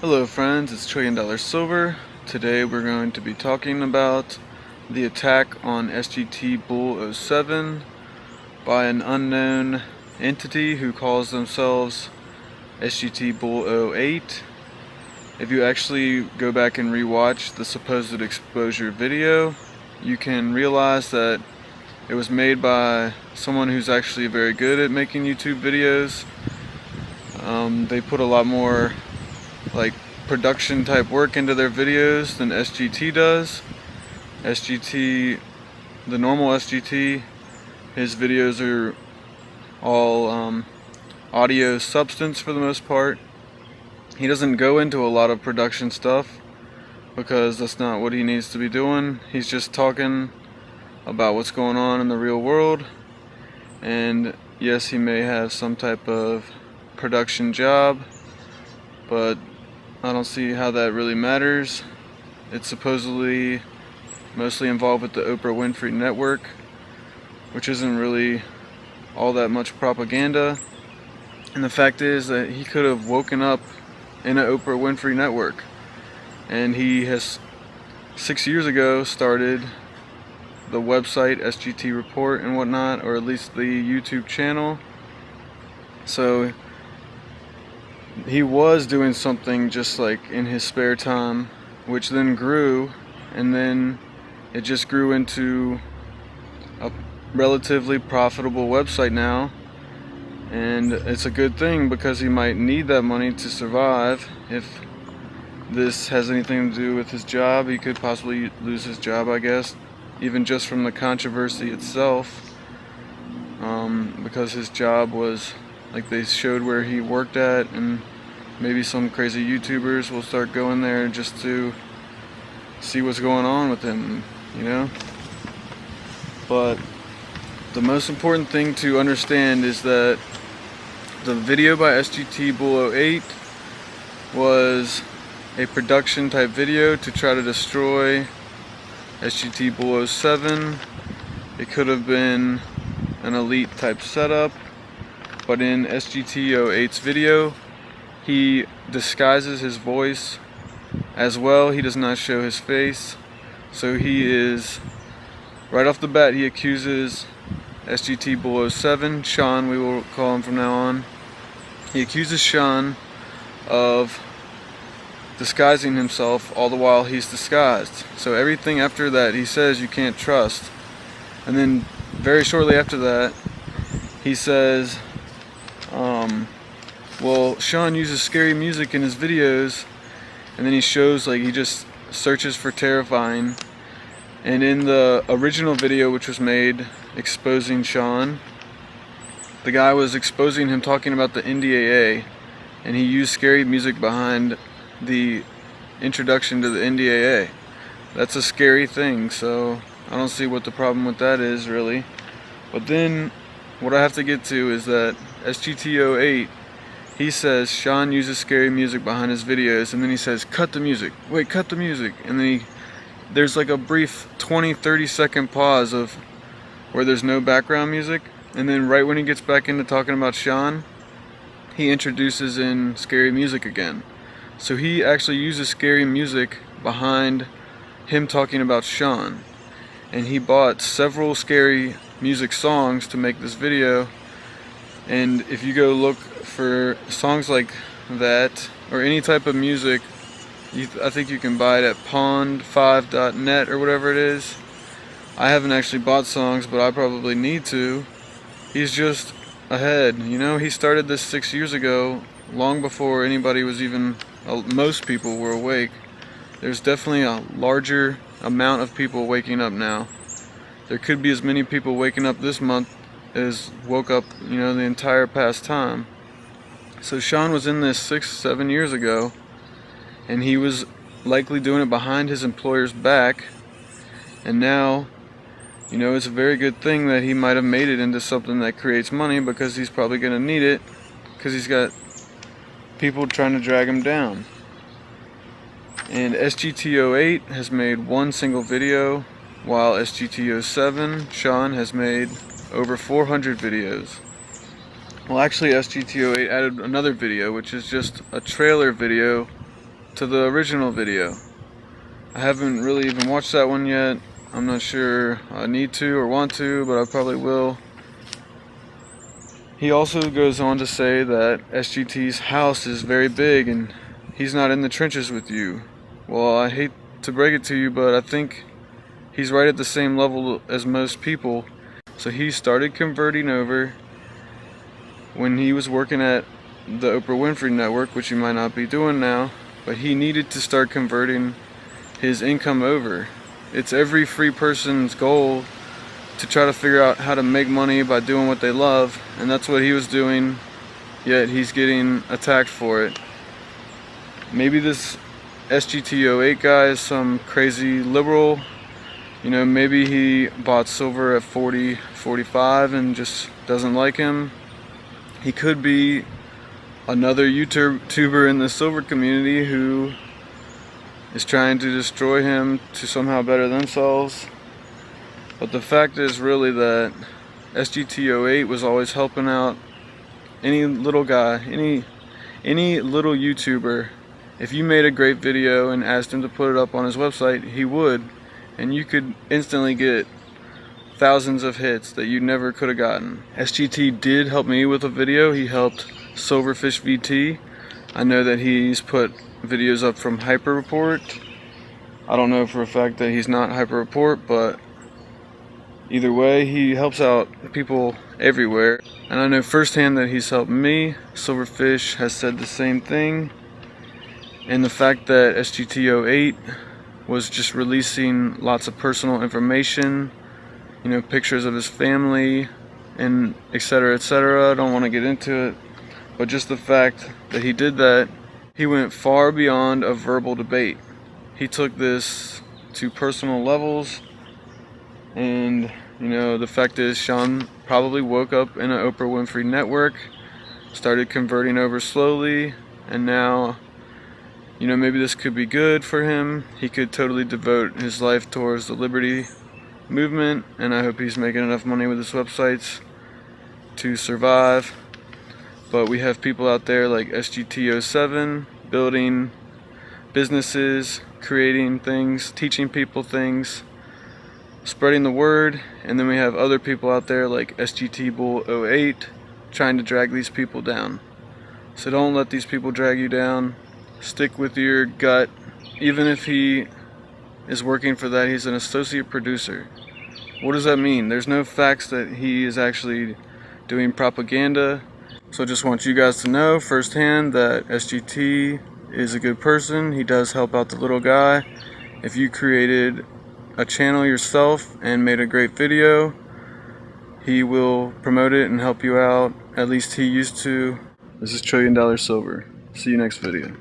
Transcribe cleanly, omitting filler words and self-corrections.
Hello friends, it's TrillionDollarSilver. Today we're going to be talking about the attack on SGTBull07 by an unknown entity who calls themselves SGTBull08. If you actually go back and rewatch the supposed exposure video, you can realize that it was made by someone who's actually very good at making YouTube videos. They put a lot more production type work into their videos than SGT does. SGT, the normal SGT, his videos are all audio substance for the most part. He doesn't go into a lot of production stuff because that's not what he needs to be doing. He's just talking about what's going on in the real world, and yes, he may have some type of production job, but I don't see how that really matters. It's supposedly mostly involved with the Oprah Winfrey Network, which isn't really all that much propaganda. And the fact is that he could have woken up in an Oprah Winfrey Network, and he has 6 years ago started the website SGT Report and whatnot, or at least the YouTube channel. So he was doing something just like in his spare time, which then grew, and then it just grew into a relatively profitable website now. And it's a good thing because he might need that money to survive. If this has anything to do with his job, he could possibly lose his job, I guess, even just from the controversy itself, because his job was, like, they showed where he worked at, and maybe some crazy YouTubers will start going there just to see what's going on with him, you know? But the most important thing to understand is that the video by SGTBull08 was a production type video to try to destroy SGTBull07. It could have been an elite type setup, but in SGT08's video, he disguises his voice as well. He does not show his face. So he is, right off the bat, he accuses SGTBull07, Sean, we will call him from now on. He accuses Sean of disguising himself all the while he's disguised. So everything after that he says you can't trust. And then very shortly after that, he says, well, Sean uses scary music in his videos, and then he shows, like, he just searches for terrifying. And in the original video, which was made exposing Sean, the guy was exposing him talking about the NDAA, and he used scary music behind the introduction to the NDAA. That's a scary thing, so I don't see what the problem with that is, really. But then what I have to get to is that SGT08, he says Sean uses scary music behind his videos, and then he says, cut the music, wait, cut the music, and then there's like a brief 20-30 second pause of where there's no background music, and then right when he gets back into talking about Sean, he introduces in scary music again. So he actually uses scary music behind him talking about Sean, and he bought several scary music songs to make this video. And if you go look for songs like that, or any type of music, I think you can buy it at pond5.net or whatever it is. I haven't actually bought songs, but I probably need to. He's just ahead, you know. He started this 6 years ago, long before anybody was even, most people were awake. There's definitely a larger amount of people waking up now. There could be as many people waking up this month as woke up, you know, the entire past time. So Sean was in this 6-7 years ago, and he was likely doing it behind his employer's back. And now, you know, it's a very good thing that he might have made it into something that creates money, because he's probably going to need it, because he's got people trying to drag him down. And SGT08 has made one single video, while SGT07, Sean, has made over 400 videos. Well, actually SGT08 added another video, which is just a trailer video to the original video. I haven't really even watched that one yet. I'm not sure I need to or want to, but I probably will. He also goes on to say that SGT's house is very big and he's not in the trenches with you. Well, I hate to break it to you, but I think he's right at the same level as most people. So he started converting over when he was working at the Oprah Winfrey Network, which he might not be doing now, but he needed to start converting his income over. It's every free person's goal to try to figure out how to make money by doing what they love, and that's what he was doing, yet he's getting attacked for it. Maybe this SGT08 guy is some crazy liberal. You know, maybe he bought silver at 40, 45 and just doesn't like him. He could be another YouTuber in the silver community who is trying to destroy him to somehow better themselves. But the fact is really that SGT08 was always helping out any little guy, any little YouTuber. If you made a great video and asked him to put it up on his website, he would, and you could instantly get thousands of hits that you never could have gotten. SGT did help me with a video. He helped Silverfish VT. I know that he's put videos up from Hyper Report. I don't know for a fact that he's not Hyper Report, but either way, he helps out people everywhere. And I know firsthand that he's helped me. Silverfish has said the same thing. And the fact that SGT08 was just releasing lots of personal information, you know, pictures of his family, and etc., etc. I don't want to get into it, but just the fact that he did that, he went far beyond a verbal debate. He took this to personal levels. And, you know, the fact is Sean probably woke up in an Oprah Winfrey Network, started converting over slowly, and now, you know, maybe this could be good for him. He could totally devote his life towards the liberty movement, and I hope he's making enough money with his websites to survive. But we have people out there like SGT07 building businesses, creating things, teaching people things, spreading the word, and then we have other people out there like SGTBull08 trying to drag these people down. So don't let these people drag you down. Stick with your gut. Even if he is working for that, he's an associate producer. What does that mean? There's no facts that he is actually doing propaganda. So I just want you guys to know firsthand that SGT is a good person. He does help out the little guy. If you created a channel yourself and made a great video, he will promote it and help you out. At least he used to. This is $1 Trillion Silver. See you next video.